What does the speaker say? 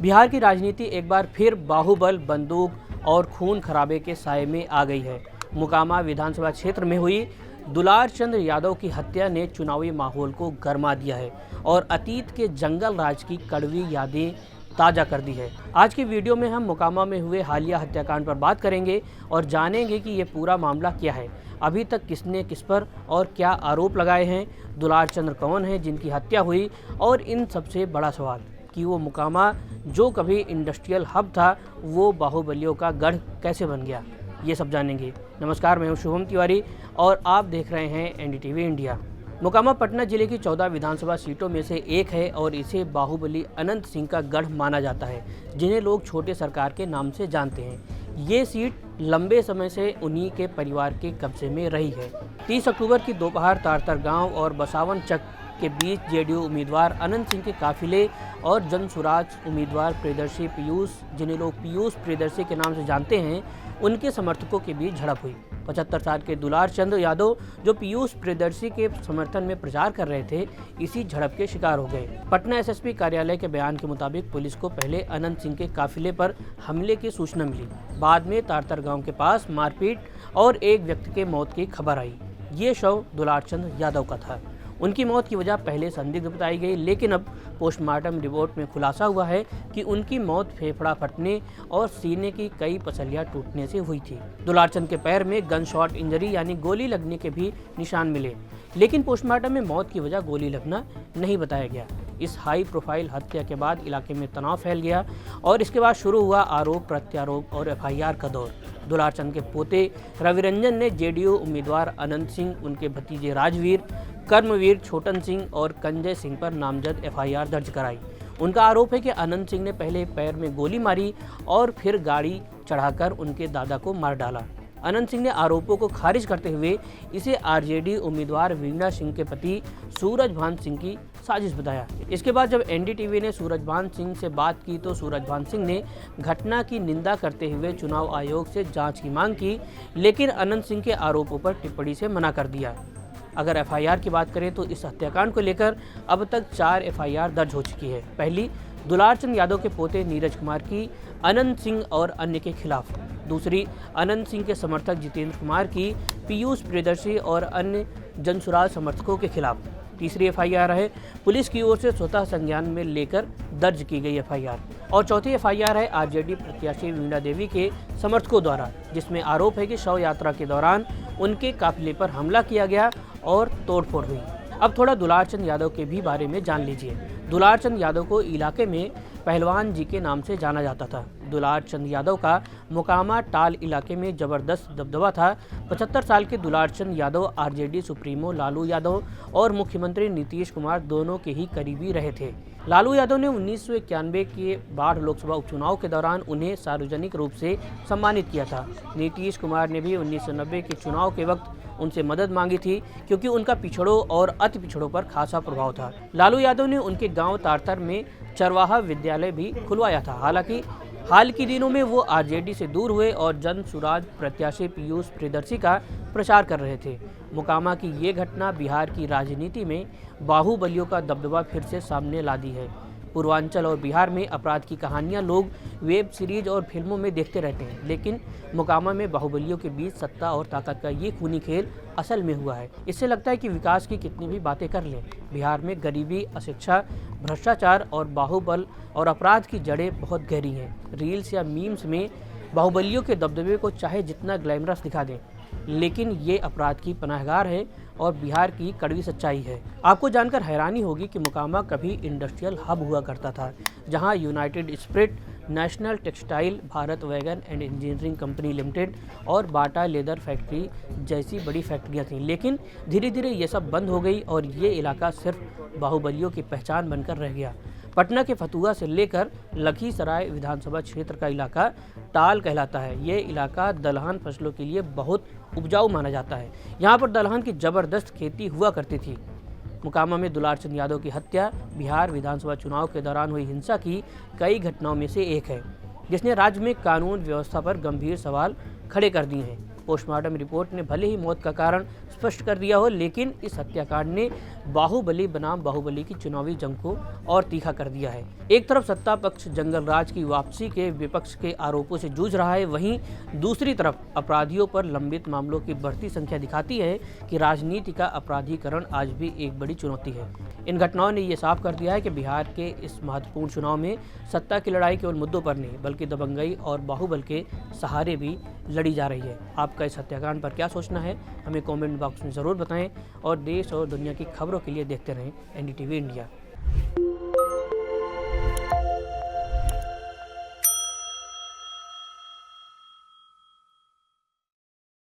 बिहार की राजनीति एक बार फिर बाहुबल, बंदूक और खून खराबे के साये में आ गई है। मोकामा विधानसभा क्षेत्र में हुई दुलार चंद यादव की हत्या ने चुनावी माहौल को गरमा दिया है और अतीत के जंगल राज की कड़वी यादें ताज़ा कर दी है। आज की वीडियो में हम मोकामा में हुए हालिया हत्याकांड पर बात करेंगे और जानेंगे कि ये पूरा मामला क्या है, अभी तक किसने किस पर और क्या आरोप लगाए हैं, दुलार चंद कौन है जिनकी हत्या हुई, और इन सबसे बड़ा सवाल कि वो मोकामा जो कभी इंडस्ट्रियल हब था वो बाहुबलियों का गढ़ कैसे बन गया, ये सब जानेंगे। नमस्कार, मैं हूं शुभम तिवारी और आप देख रहे हैं एनडीटीवी इंडिया। मोकामा पटना जिले की 14 विधानसभा सीटों में से एक है और इसे बाहुबली अनंत सिंह का गढ़ माना जाता है, जिन्हें लोग छोटे सरकार के नाम से जानते हैं। ये सीट लंबे समय से उन्हीं के परिवार के कब्जे में रही है। 30 अक्टूबर की दोपहर तारतर गांव और बसावन चक के बीच जेडीयू उम्मीदवार अनंत सिंह के काफिले और जनसुराज उम्मीदवार प्रियदर्शी पीयूष, जिन्हें लोग पीयूष प्रियदर्शी के नाम से जानते हैं, उनके समर्थकों के बीच झड़प हुई। 75 साल के दुलार चंद यादव, जो पीयूष प्रियदर्शी के समर्थन में प्रचार कर रहे थे, इसी झड़प के शिकार हो गए। पटना एसएसपी कार्यालय के बयान के मुताबिक पुलिस को पहले अनंत सिंह के काफिले पर हमले की सूचना मिली। बाद में तारतर गांव के पास मारपीट और एक व्यक्ति के मौत की खबर आई। ये शव दुलार चंद यादव का था। उनकी मौत की वजह पहले संदिग्ध बताई गई, लेकिन अब पोस्टमार्टम रिपोर्ट में खुलासा हुआ है कि उनकी मौत फेफड़ा फटने और सीने की कई पसलियां टूटने से हुई थी। दुलार चंद के पैर में गन शॉट इंजरी यानी गोली लगने के भी निशान मिले, लेकिन पोस्टमार्टम में मौत की वजह गोली लगना नहीं बताया गया। इस हाई प्रोफाइल हत्या के बाद इलाके में तनाव फैल गया और इसके बाद शुरू हुआ आरोप प्रत्यारोप और एफआईआर का दौर। दुलार चंद के पोते रविरंजन ने जेडीयू उम्मीदवार अनंत सिंह, उनके भतीजे राजवीर, कर्मवीर छोटन सिंह और कंजय सिंह पर नामजद एफआईआर दर्ज कराई। उनका आरोप है कि अनंत सिंह ने पहले पैर में गोली मारी और फिर गाड़ी चढ़ाकर उनके दादा को मार डाला। अनंत सिंह ने आरोपों को खारिज करते हुए इसे आरजेडी उम्मीदवार वीणा सिंह के पति सूरजभान सिंह की साजिश बताया। इसके बाद जब एनडीटीवी ने सूरजभान सिंह से बात की तो सूरजभान सिंह ने घटना की निंदा करते हुए चुनाव आयोग से जांच की मांग की, लेकिन अनंत सिंह के आरोपों पर टिप्पणी से मना कर दिया। अगर एफआईआर की बात करें तो इस हत्याकांड को लेकर अब तक 4 एफआईआर दर्ज हो चुकी है। पहली दुलार चंद यादव के पोते नीरज कुमार की अनंत सिंह और अन्य के खिलाफ, दूसरी अनंत सिंह के समर्थक जितेंद्र कुमार की पीयूष प्रियदर्शी और अन्य जनसुराज समर्थकों के खिलाफ, तीसरी एफआईआर है पुलिस की ओर से स्वतः संज्ञान में लेकर दर्ज की गई एफआईआर, और चौथी एफआईआर है आरजेडी प्रत्याशी वीणा देवी के समर्थकों द्वारा, जिसमें आरोप है कि शव यात्रा के दौरान उनके काफिले पर हमला किया गया और तोड़फोड़ हुई। अब थोड़ा दुलार चंद यादव के भी बारे में जान लीजिए। दुलार चंद यादव को इलाके में पहलवान जी के नाम से जाना जाता था। दुलार चंद यादव का मोकामा टाल इलाके में जबरदस्त दबदबा था। 75 साल के दुलार चंद यादव आरजेडी सुप्रीमो लालू यादव और मुख्यमंत्री नीतीश कुमार दोनों के ही करीबी रहे थे। लालू यादव ने 1991 के बाढ़ लोकसभा उपचुनाव के दौरान उन्हें सार्वजनिक रूप से सम्मानित किया था। नीतीश कुमार ने भी 1990 के चुनाव के वक्त उनसे मदद मांगी थी, क्योंकि उनका पिछड़ों और अति पिछड़ों पर खासा प्रभाव था। लालू यादव ने उनके गांव तारतर में चरवाहा विद्यालय भी खुलवाया था। हालांकि हाल के दिनों में वो आरजेडी से दूर हुए और जनसुराज प्रत्याशी पीयूष प्रियदर्शी का प्रचार कर रहे थे। मोकामा की ये घटना बिहार की राजनीति में बाहुबलियों का दबदबा फिर से सामने ला दी है। पूर्वांचल और बिहार में अपराध की कहानियां लोग वेब सीरीज और फिल्मों में देखते रहते हैं, लेकिन मोकामा में बाहुबलियों के बीच सत्ता और ताकत का ये खूनी खेल असल में हुआ है। इससे लगता है कि विकास की कितनी भी बातें कर लें, बिहार में गरीबी, अशिक्षा, भ्रष्टाचार और बाहुबल और अपराध की जड़ें बहुत गहरी हैं। रील्स या मीम्स में बाहुबलियों के दबदबे को चाहे जितना ग्लैमरस दिखा दें, लेकिन ये अपराध की पनाहगार है और बिहार की कड़वी सच्चाई है। आपको जानकर हैरानी होगी कि मोकामा कभी इंडस्ट्रियल हब हुआ करता था, जहां United spirit, national textile, Bharat wagon and engineering company limited और बाटा लेदर फैक्ट्री जैसी बड़ी फैक्ट्रियां थीं। लेकिन धीरे धीरे ये सब बंद हो गई और ये इलाका सिर्फ बाहुबलियों की पहचान बनकर रह गया। पटना के फतुहा से लेकर लखीसराय विधानसभा क्षेत्र का इलाका टाल कहलाता है। ये इलाका दलहन फसलों के लिए बहुत उपजाऊ माना जाता है। यहाँ पर दलहन की जबरदस्त खेती हुआ करती थी। मोकामा में दुलार चंद यादव की हत्या बिहार विधानसभा चुनाव के दौरान हुई हिंसा की कई घटनाओं में से एक है, जिसने राज्य में कानून व्यवस्था पर गंभीर सवाल खड़े कर दिए हैं। पोस्टमार्टम रिपोर्ट ने भले ही मौत का कारण स्पष्ट कर दिया हो, लेकिन इस हत्याकांड ने बाहुबली बनाम बाहुबली की चुनावी जंग को और तीखा कर दिया है। एक तरफ सत्ता पक्ष जंगल राज की वापसी के विपक्ष के आरोपों से जूझ रहा है, वहीं दूसरी तरफ अपराधियों पर लंबित मामलों की बढ़ती संख्या दिखाती है कि राजनीति का अपराधीकरण आज भी एक बड़ी चुनौती है। इन घटनाओं ने यह साफ कर दिया है कि बिहार के इस महत्वपूर्ण चुनाव में सत्ता की लड़ाई केवल मुद्दों पर नहीं, बल्कि दबंगई और बाहुबल के सहारे भी लड़ी जा रही है। आपका इस हत्याकांड पर क्या सोचना है, हमें कमेंट बॉक्स में ज़रूर बताएं और देश और दुनिया की खबरों के लिए देखते रहें NDTV इंडिया।